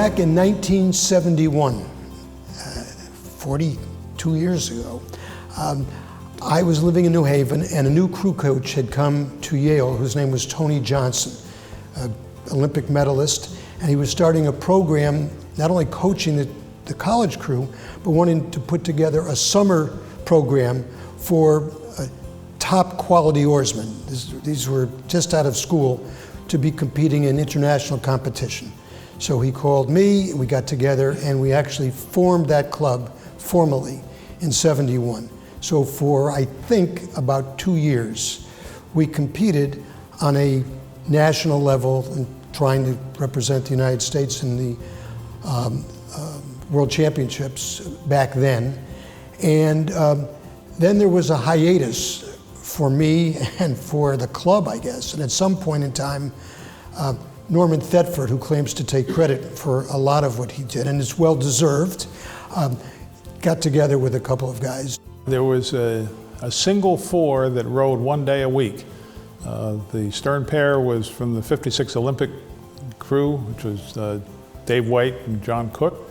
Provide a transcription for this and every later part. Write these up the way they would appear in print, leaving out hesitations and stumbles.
back in 1971, 42 years ago, I was living in New Haven, and a new crew coach had come to Yale, whose name was Tony Johnson, Olympic medalist, and he was starting a program, not only coaching the college crew, but wanting to put together a summer program for top quality oarsmen. These were just out of school to be competing in international competition. So he called me, we got together, and we actually formed that club formally in '71. So for, I think, about 2 years, we competed on a national level and trying to represent the United States in the World Championships back then. And then there was a hiatus for me and for the club, I guess. And at some point in time, Norman Thetford, who claims to take credit for a lot of what he did, and it's well deserved, got together with a couple of guys. There was a single four that rowed 1 day a week. The stern pair was from the '56 Olympic crew, which was Dave White and John Cook.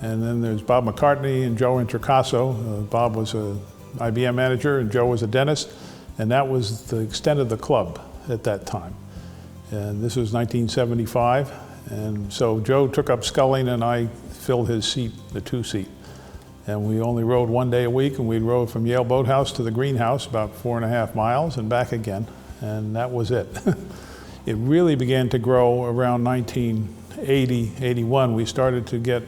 And then there's Bob McCartney and Joe Introcaso. Bob was an IBM manager and Joe was a dentist. And that was the extent of the club at that time. And this was 1975. And so Joe took up sculling and I filled his seat, the 2-seat. And we only rowed 1 day a week, and we'd row from Yale Boathouse to the greenhouse, about 4.5 miles, and back again. And that was it. It really began to grow around 1980, 81. We started to get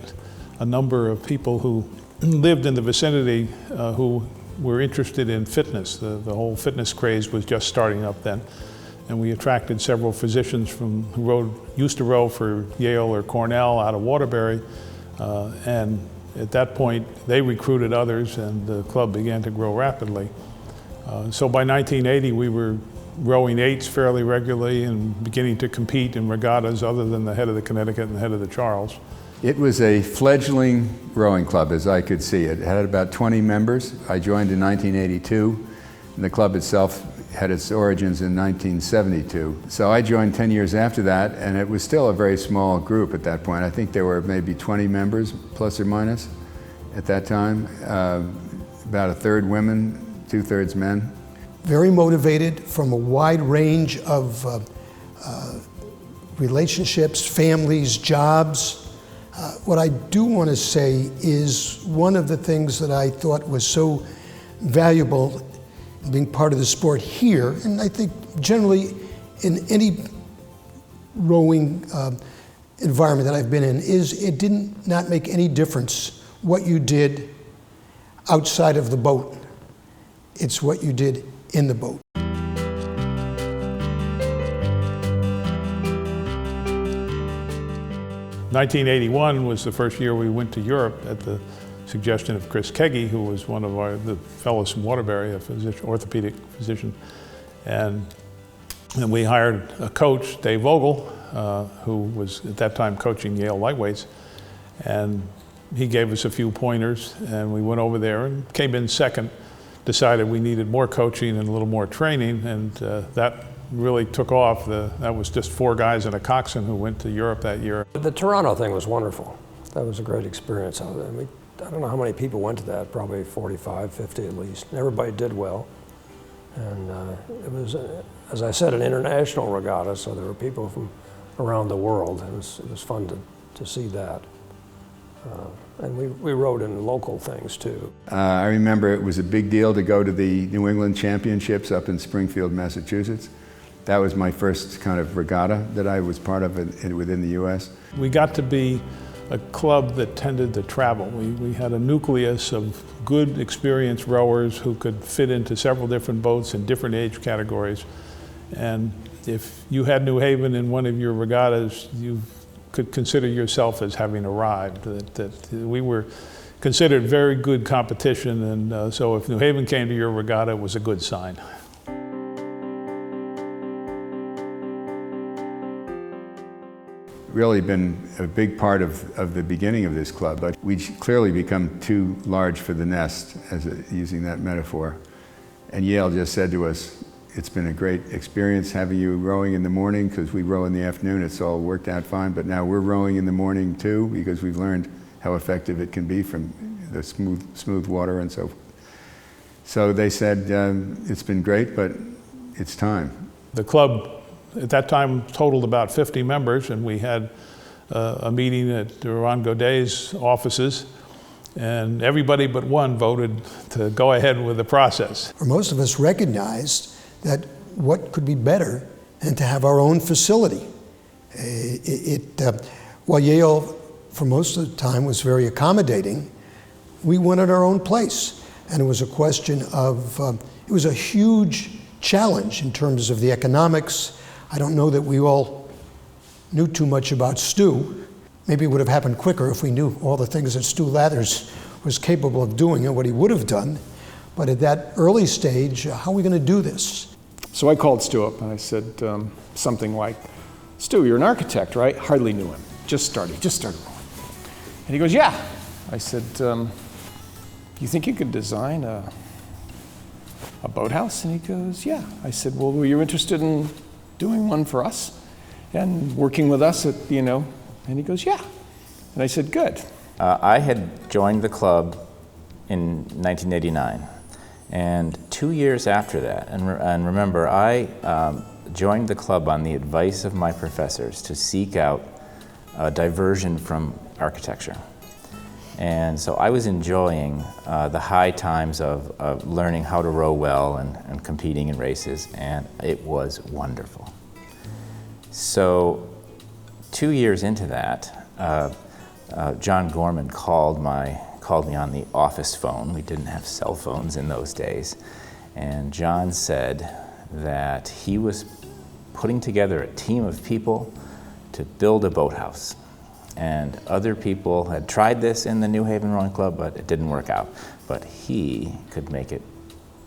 a number of people who lived in the vicinity who were interested in fitness. The whole fitness craze was just starting up then. And we attracted several physicians who used to row for Yale or Cornell out of Waterbury. And at that point, they recruited others, and the club began to grow rapidly. So by 1980, we were rowing eights fairly regularly and beginning to compete in regattas other than the head of the Connecticut and the head of the Charles. It was a fledgling rowing club, as I could see it. It had about 20 members. I joined in 1982, and the club itself had its origins in 1972. So I joined 10 years after that, and it was still a very small group at that point. I think there were maybe 20 members, plus or minus, at that time. About a third women, 2/3 men. Very motivated from a wide range of relationships, families, jobs. What I do want to say is one of the things that I thought was so valuable being part of the sport here, and I think generally in any rowing environment that I've been in, is it did not make any difference what you did outside of the boat. It's what you did in the boat. '81 was the first year we went to Europe at the suggestion of Chris Keggy, who was one of the fellows from Waterbury, a orthopedic physician. And we hired a coach, Dave Vogel, who was at that time coaching Yale lightweights. And he gave us a few pointers, and we went over there and came in second, decided we needed more coaching and a little more training, and that really took off. That was just 4 guys and a coxswain who went to Europe that year. The Toronto thing was wonderful. That was a great experience. I don't know how many people went to that, probably 45, 50 at least. Everybody did well. And it was, as I said, an international regatta, so there were people from around the world. It was fun to see that. And we rowed in local things too. I remember it was a big deal to go to the New England Championships up in Springfield, Massachusetts. That was my first kind of regatta that I was part of within the U.S. We got to be a club that tended to travel. We had a nucleus of good, experienced rowers who could fit into several different boats in different age categories. And if you had New Haven in one of your regattas, you could consider yourself as having arrived. That we were considered very good competition, and so if New Haven came to your regatta, it was a good sign. Really been a big part of the beginning of this club, but we clearly become too large for the nest, using that metaphor. And Yale just said to us, it's been a great experience having you rowing in the morning, because we row in the afternoon. It's all worked out fine, but now we're rowing in the morning too, because we've learned how effective it can be from the smooth water and so forth. So they said, it's been great, but it's time. The club at that time totaled about 50 members, and we had a meeting at Ron Godet's offices, and everybody but one voted to go ahead with the process. Most of us recognized that what could be better than to have our own facility. While Yale, for most of the time, was very accommodating, we wanted our own place. And it was a question of, it was a huge challenge in terms of the economics. I don't know that we all knew too much about Stu. Maybe it would have happened quicker if we knew all the things that Stu Lathers was capable of doing and what he would have done. But at that early stage, how are we going to do this? So I called Stu up and I said something like, "Stu, you're an architect, right?" Hardly knew him. Just started rolling. And he goes, "Yeah." I said, "You think you could design a boathouse?" And he goes, "Yeah." I said, "Well, were you interested in doing one for us and working with us at, you know?" And he goes, "Yeah." And I said, "Good." I had joined the club in 1989, and 2 years after that, and remember, I joined the club on the advice of my professors to seek out a diversion from architecture. And so I was enjoying the high times of learning how to row well and competing in races, and it was wonderful. So 2 years into that, John Gorman called me on the office phone. We didn't have cell phones in those days. And John said that he was putting together a team of people to build a boathouse. And other people had tried this in the New Haven Rowing Club, but it didn't work out. But he could make it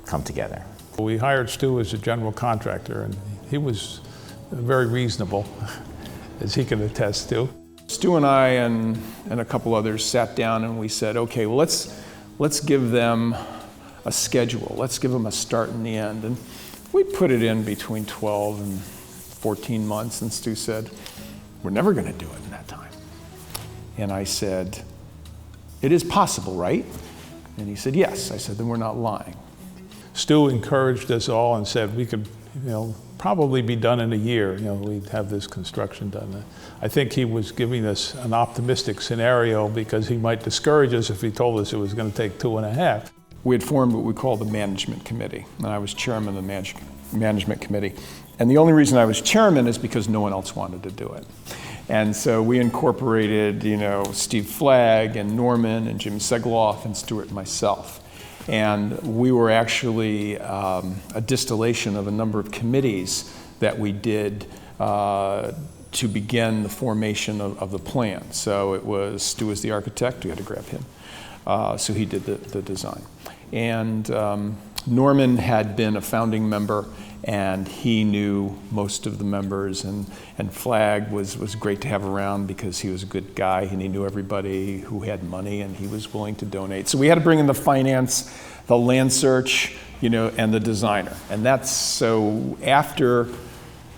come together. We hired Stu as a general contractor, and he was very reasonable, as he can attest to. Stu and I and a couple others sat down and we said, okay, well, let's give them a schedule. Let's give them a start and the end. And we put it in between 12 and 14 months, and Stu said, "We're never going to do it in that time." And I said, "It is possible, right?" And he said, "Yes." I said, "Then we're not lying." Stu encouraged us all and said we could, probably be done in a year. We'd have this construction done. I think he was giving us an optimistic scenario because he might discourage us if he told us it was going to take 2.5. We had formed what we call the management committee, and I was chairman of the management committee. And the only reason I was chairman is because no one else wanted to do it. And so we incorporated, Steve Flagg and Norman and Jim Segloff and Stuart and myself. And we were actually a distillation of a number of committees that we did to begin the formation of the plan. So it was Stu as the architect, we had to grab him. So he did the design. And Norman had been a founding member, and he knew most of the members, and Flagg was great to have around because he was a good guy and he knew everybody who had money and he was willing to donate. So we had to bring in the finance, the land search, and the designer. And that's so after,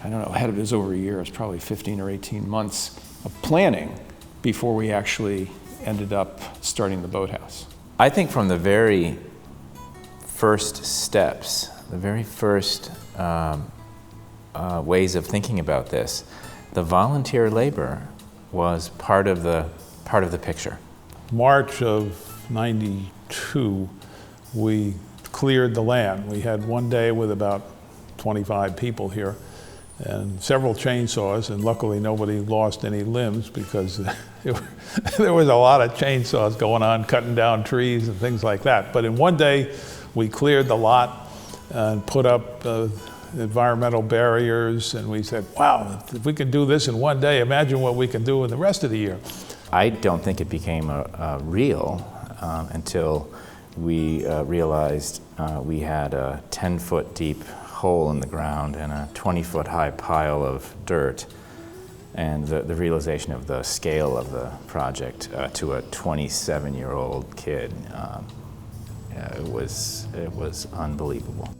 I don't know, it was over a year, it was probably 15 or 18 months of planning before we actually ended up starting the boathouse. I think from the very first steps, the very first ways of thinking about this, the volunteer labor was part of the picture. March of '92, we cleared the land. We had one day with about 25 people here and several chainsaws, and luckily nobody lost any limbs because there was a lot of chainsaws going on, cutting down trees and things like that. But in one day, we cleared the lot and put up environmental barriers, and we said, wow, if we can do this in one day, imagine what we can do in the rest of the year. I don't think it became real until we realized we had a 10-foot deep hole in the ground and a 20-foot high pile of dirt, and the realization of the scale of the project to a 27-year-old kid, it was unbelievable.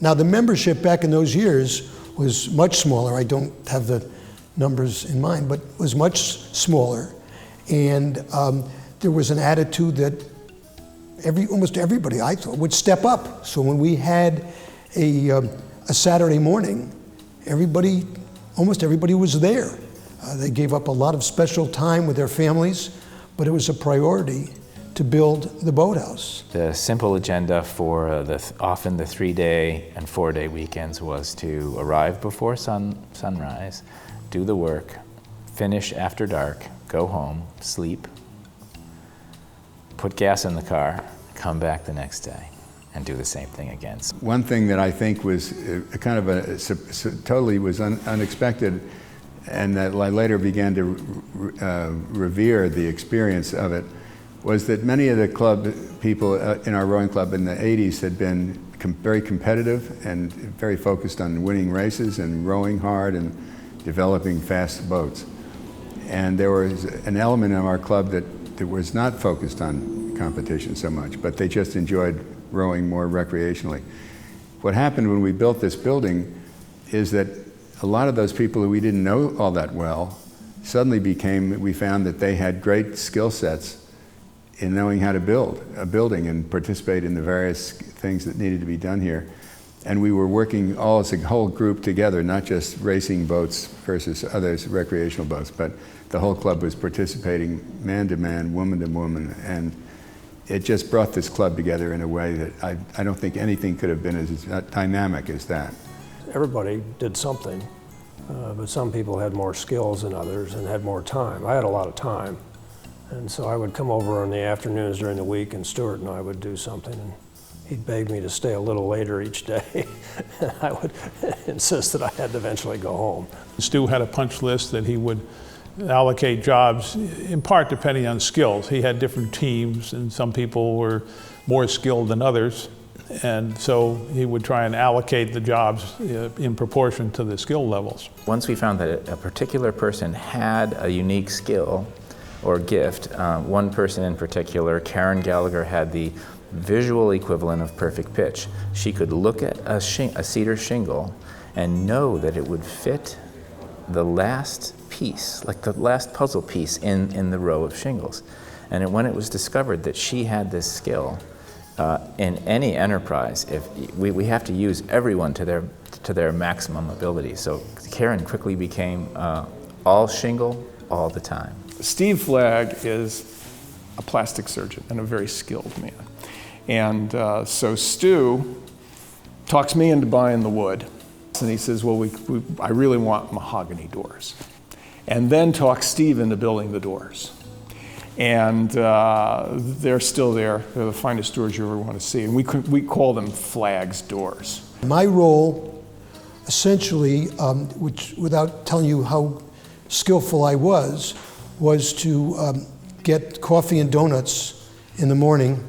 Now the membership back in those years was much smaller. I don't have the numbers in mind, but was much smaller. And there was an attitude that almost everybody, I thought, would step up. So when we had a Saturday morning, almost everybody was there. They gave up a lot of special time with their families, but it was a priority to build the boathouse. The simple agenda for often the 3-day and 4-day weekends was to arrive before sunrise, do the work, finish after dark, go home, sleep, put gas in the car, come back the next day, and do the same thing again. One thing that I think was kind of totally was unexpected, and that I later began to revere the experience of it, was that many of the club people in our rowing club in the 80s had been very competitive and very focused on winning races and rowing hard and developing fast boats. And there was an element of our club that was not focused on competition so much, but they just enjoyed rowing more recreationally. What happened when we built this building is that a lot of those people who we didn't know all that well suddenly we found that they had great skill sets in knowing how to build a building and participate in the various things that needed to be done here. And we were working all as a whole group together, not just racing boats versus others, recreational boats, but the whole club was participating man to man, woman to woman, and it just brought this club together in a way that I don't think anything could have been as dynamic as that. Everybody did something, but some people had more skills than others and had more time. I had a lot of time, and so I would come over in the afternoons during the week, and Stuart and I would do something, and he'd beg me to stay a little later each day. And I would insist that I had to eventually go home. Stu had a punch list that he would allocate jobs, in part depending on skills. He had different teams, and some people were more skilled than others. And so he would try and allocate the jobs in proportion to the skill levels. Once we found that a particular person had a unique skill or gift, one person in particular, Karen Gallagher, had the visual equivalent of perfect pitch. She could look at a cedar shingle and know that it would fit the last piece, like the last puzzle piece in the row of shingles. And when it was discovered that she had this skill, in any enterprise, we have to use everyone to their maximum ability. So Karen quickly became all shingle all the time. Steve Flagg is a plastic surgeon and a very skilled man. And so Stu talks me into buying the wood. And he says, well, I really want mahogany doors. And then talks Steve into building the doors. And they're still there. They're the finest doors you ever want to see. And we call them Flagg's doors. My role, essentially, which without telling you how skillful I was to get coffee and donuts in the morning.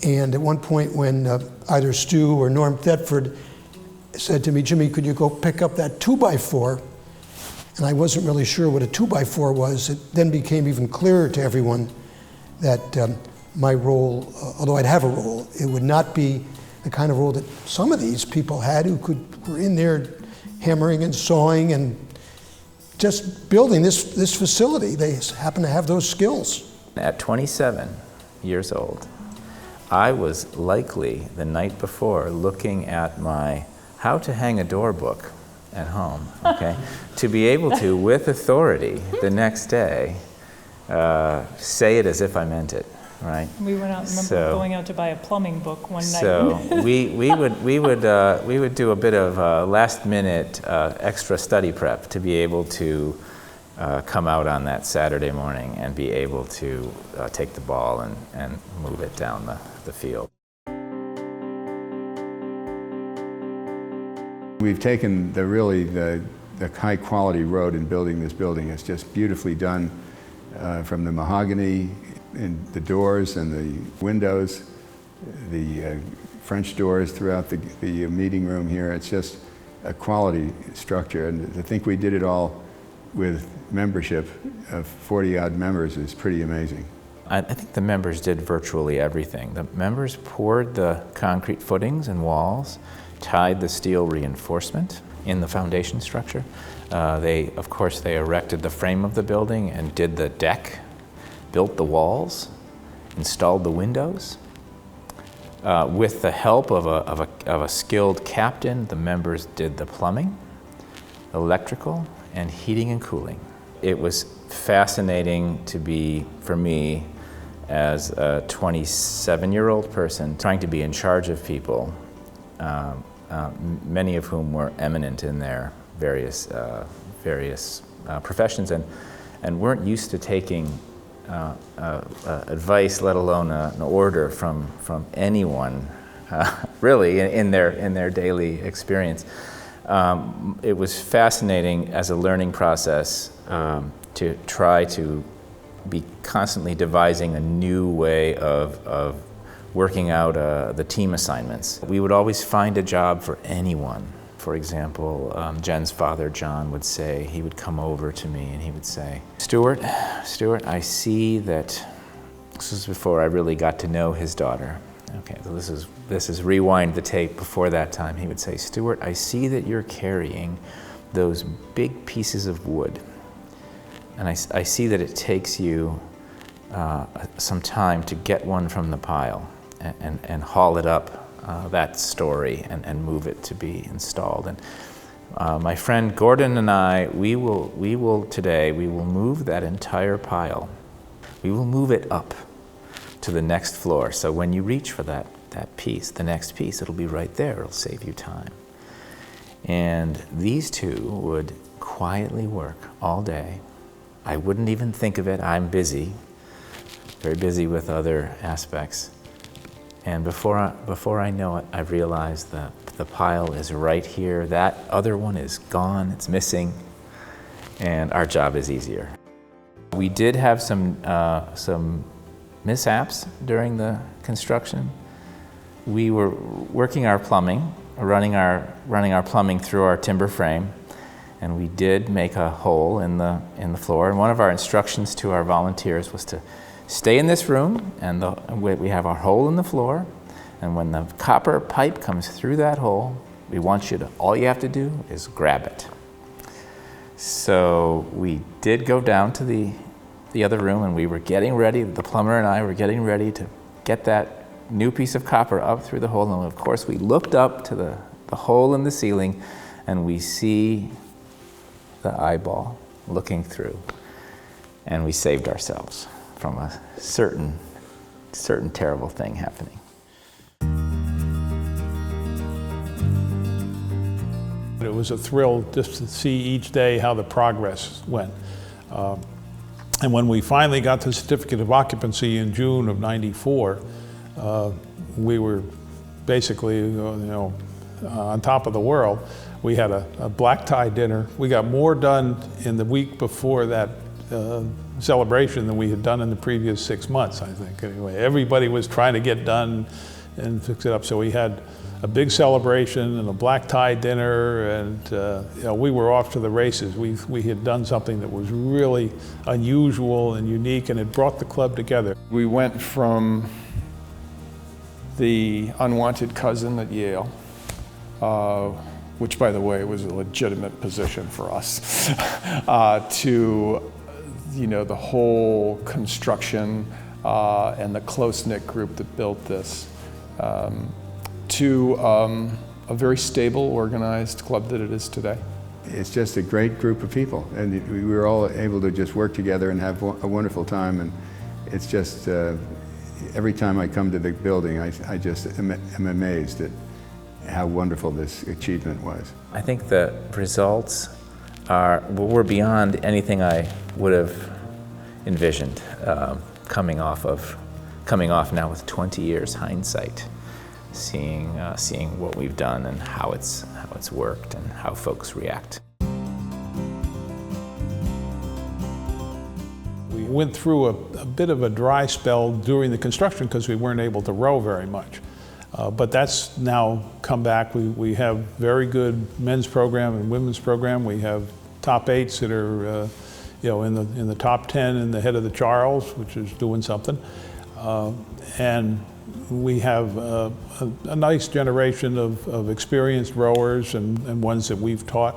And at one point when either Stu or Norm Thetford said to me, Jimmy, could you go pick up that 2x4? And I wasn't really sure what a 2x4 was. It then became even clearer to everyone that my role, although I'd have a role, it would not be the kind of role that some of these people had who were in there hammering and sawing and just building this facility. They happen to have those skills. At 27 years old, I was likely the night before looking at my how to hang a door book at home, okay, to be able to, with authority, the next day, say it as if I meant it, right? We went out, going out to buy a plumbing book one night. So we would do a bit of last-minute extra study prep to be able to come out on that Saturday morning and be able to take the ball and move it down the field. We've taken the high quality road in building this building. It's just beautifully done, from the mahogany in the doors and the windows, the French doors throughout the meeting room here. It's just a quality structure, and I think we did it all with membership of 40-odd members is pretty amazing. I think the members did virtually everything. The members poured the concrete footings and walls, tied the steel reinforcement in the foundation structure. Of course, they erected the frame of the building and did the deck, built the walls, installed the windows. With the help of a skilled captain, the members did the plumbing, electrical, and heating and cooling. It was fascinating to be, for me, as a 27-year-old person, trying to be in charge of people, many of whom were eminent in their various professions and weren't used to taking advice, let alone an order from anyone, really, in their daily experience. It was fascinating as a learning process to try to be constantly devising a new way of working out the team assignments. We would always find a job for anyone. For example, Jen's father, John, would say, he would come over to me and he would say, Stuart, I see that, this was before I really got to know his daughter. Okay, so this is rewind the tape before that time. He would say, Stuart, I see that you're carrying those big pieces of wood. And I see that it takes you some time to get one from the pile and haul it up that story and move it to be installed. And my friend Gordon and I, we will move that entire pile. We will move it up to the next floor. So when you reach for that piece, the next piece, it'll be right there. It'll save you time. And these two would quietly work all day. I wouldn't even think of it. I'm busy, very busy with other aspects. And before I know it, I've realized that the pile is right here. That other one is gone, it's missing, and our job is easier. We did have some mishaps during the construction. We were working our plumbing, running our plumbing through our timber frame, and we did make a hole in the floor. And one of our instructions to our volunteers was to stay in this room, and we have our hole in the floor, and when the copper pipe comes through that hole, all you have to do is grab it. So we did go down to the other room, and we were getting ready, the plumber and I were getting ready to get that new piece of copper up through the hole, and of course we looked up to the hole in the ceiling, and we see the eyeball looking through, and we saved ourselves from a certain terrible thing happening. It was a thrill just to see each day how the progress went. And when we finally got the certificate of occupancy in June of '94, we were basically on top of the world. We had a black tie dinner. We got more done in the week before that celebration than we had done in the previous 6 months, I think. Anyway, everybody was trying to get done and fix it up. So we had a big celebration and a black tie dinner, and we were off to the races. We had done something that was really unusual and unique, and it brought the club together. We went from the unwanted cousin at Yale, which, by the way, was a legitimate position for us, to the whole construction and the close-knit group that built this, to a very stable, organized club that it is today. It's just a great group of people, and we were all able to just work together and have a wonderful time. And it's just every time I come to the building, I just am amazed at how wonderful this achievement was. I think the results were beyond anything I would have envisioned, coming off now with 20 years hindsight, seeing what we've done and how it's worked and how folks react. We went through a bit of a dry spell during the construction because we weren't able to row very much. But that's now come back. We have very good men's program and women's program. We have top 8s that are in the top 10 in the head of the Charles, which is doing something. And we have a nice generation of experienced rowers and ones that we've taught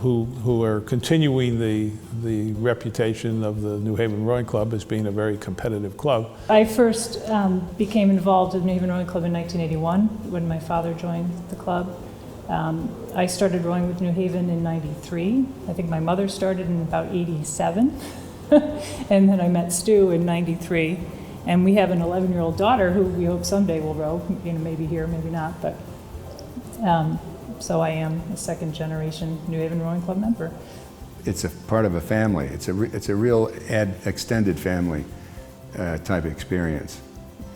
who are continuing the reputation of the New Haven Rowing Club as being a very competitive club. I first became involved in New Haven Rowing Club in 1981 when my father joined the club. I started rowing with New Haven in '93. I think my mother started in about '87. And then I met Stu in '93. And we have an 11-year-old daughter who we hope someday will row, maybe here, maybe not. But so I am a second generation New Haven Rowing Club member. It's a part of a family. It's a real extended family type experience.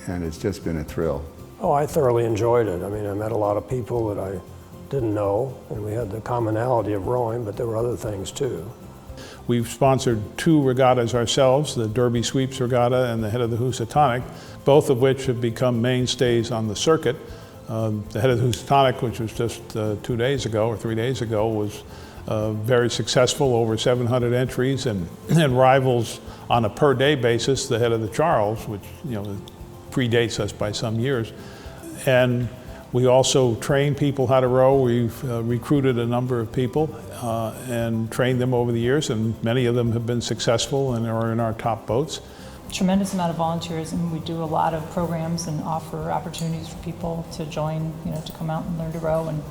And it's just been a thrill. Oh, I thoroughly enjoyed it. I mean, I met a lot of people that I didn't know, and we had the commonality of rowing, but there were other things too. We've sponsored 2 regattas ourselves, the Derby Sweeps Regatta and the Head of the Housatonic, both of which have become mainstays on the circuit. The Head of the Housatonic, which was just 2 days ago or 3 days ago, was very successful, over 700 entries, and rivals on a per-day basis the Head of the Charles, which predates us by some years. And we also train people how to row. We've recruited a number of people and trained them over the years, and many of them have been successful and are in our top boats. Tremendous amount of volunteerism. We do a lot of programs and offer opportunities for people to join, to come out and learn to row, and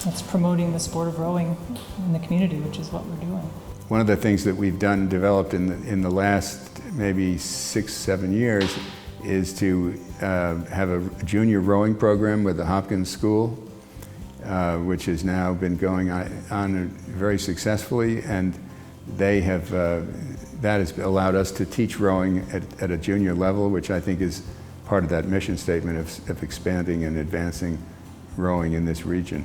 it's promoting the sport of rowing in the community, which is what we're doing. One of the things that we've developed in the last maybe 6-7 years is to have a junior rowing program with the Hopkins School, which has now been going on very successfully, and they have that has allowed us to teach rowing at a junior level, which I think is part of that mission statement of expanding and advancing rowing in this region.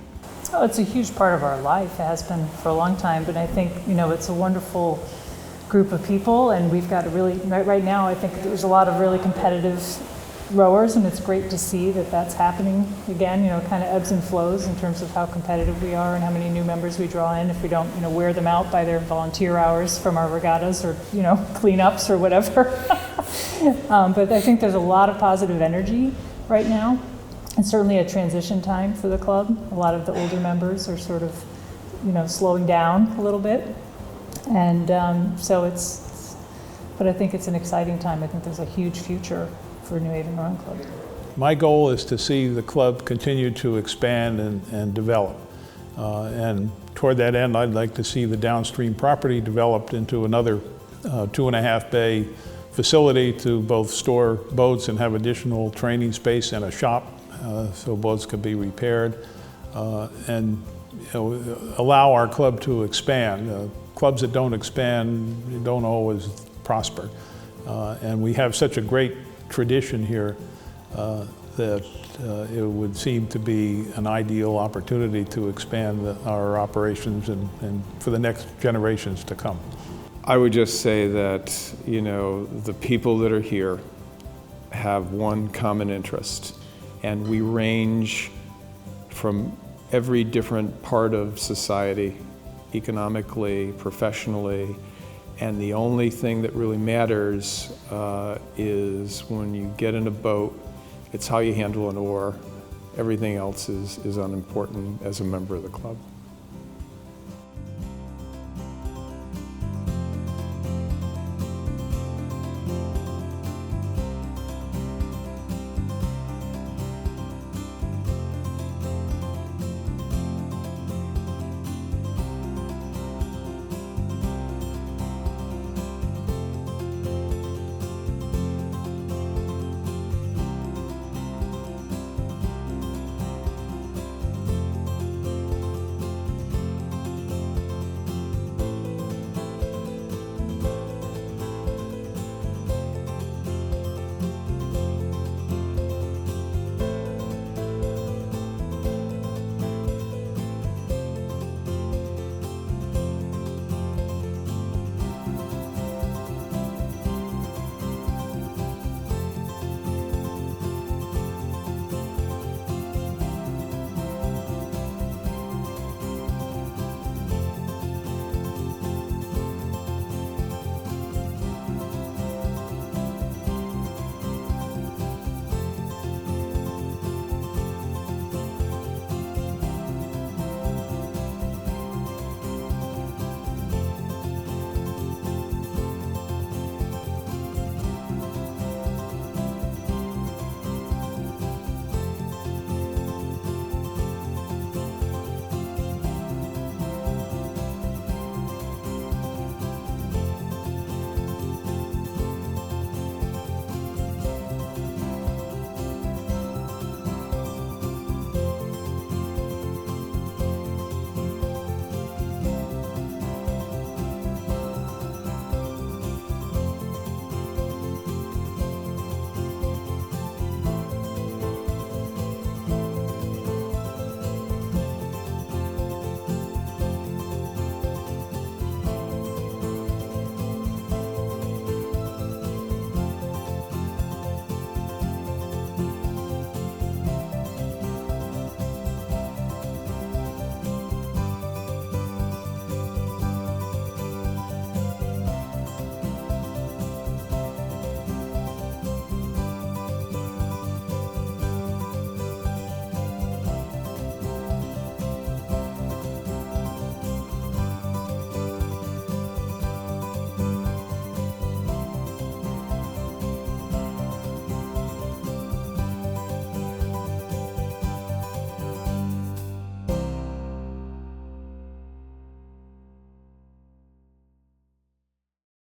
Oh, it's a huge part of our life. It has been for a long time, but I think it's a wonderful group of people, and we've got a really, right now I think there's a lot of really competitive rowers, and it's great to see that that's happening again, kind of ebbs and flows in terms of how competitive we are and how many new members we draw in if we don't, wear them out by their volunteer hours from our regattas or, cleanups or whatever. But I think there's a lot of positive energy right now. It's certainly a transition time for the club. A lot of the older members are sort of, slowing down a little bit. And but I think it's an exciting time. I think there's a huge future for New Haven Rowing Club. My goal is to see the club continue to expand and develop. And toward that end, I'd like to see the downstream property developed into another 2.5 bay facility to both store boats and have additional training space and a shop so boats can be repaired and allow our club to expand. Clubs that don't expand don't always prosper. And we have such a great tradition here that it would seem to be an ideal opportunity to expand our operations and for the next generations to come. I would just say that, the people that are here have one common interest, and we range from every different part of society, economically, professionally, and the only thing that really matters is when you get in a boat, it's how you handle an oar. Everything else is unimportant as a member of the club.